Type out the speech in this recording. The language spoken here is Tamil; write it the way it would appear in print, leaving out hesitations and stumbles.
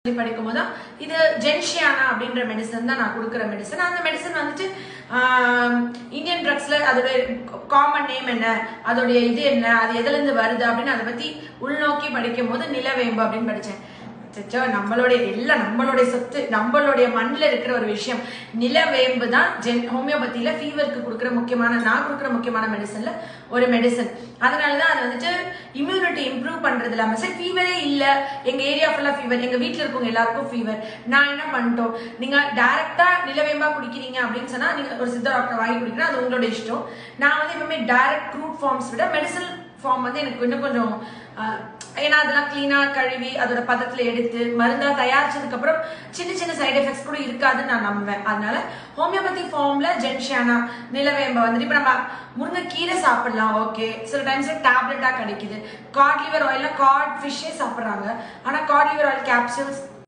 படிக்கும்போது இது ஜென்ஷியானா அப்படின்ற மெடிசன் தான் நான் கொடுக்குற மெடிசன். அந்த மெடிசன் வந்துட்டு இந்தியன் ட்ரக்ஸ்ல அதோட காமன் நேம் என்ன, அதோடைய இது என்ன, அது எதுல இருந்து வருது அப்படின்னு அதை பத்தி உள்நோக்கி படிக்கும் போது நிலவேம்பு அப்படின்னு படிச்சேன். நம்மளுடைய எல்லாம் நம்மளுடைய சொத்து, நம்மளுடைய மண்ணில் இருக்கிற ஒரு விஷயம். நிலவேம்பு தான் ஹோமியோபதியில ஃபீவருக்கு கொடுக்குற நான் கொடுக்குற முக்கியமான மெடிசன்ல ஒரு மெடிசன். அதனாலதான் அது வந்துட்டு இம்யூனிட்டி இம்ப்ரூவ் பண்றது இல்லாம சரி ஃபீவரே இல்ல, எங்க ஏரியா ஃபுல்லா ஃபீவர், எங்க வீட்டுல இருக்கவங்க எல்லாருக்கும் ஃபீவர், நான் என்ன பண்ணிட்டோம், நீங்க டைரக்டா நிலவேம்பா குடிக்கிறீங்க அப்படின்னு சொன்னா நீங்க ஒரு சித்த டாக்டர் வாங்கி குடிக்கிறேன், அது உங்களோட இஷ்டம். நான் வந்து எப்பவுமே டைரக்ட் க்ரூட் ஃபார்ம்ஸ் விட மெடிசல் ஃபார்ம் வந்து எனக்கு இன்னும் கொஞ்சம், ஏன்னா அதெல்லாம் கிளீனா கழுவி அதோட பதத்துல எடுத்து மருந்தா தயாரிச்சதுக்கு அப்புறம் சின்ன சின்ன சைடு எஃபெக்ட்ஸ் கூட இருக்காதுன்னு நான் நம்புவேன். அதனால ஹோமியோபதி ஃபார்ம்ல ஜென்ஷியானா நிலவேம்பை வந்துட்டு இப்ப நம்ம முருங்கைக்கீரை சாப்பிடலாம், ஓகே. சில டைம்ஸ்ல டேப்லெட்டா கிடைக்குது. காட் லிவர் ஆயில்ல காட் ஃபிஷ்ஷே சாப்பிடுறாங்க, ஆனா காட் லிவர் ஆயில் கேப்சூல்ஸ்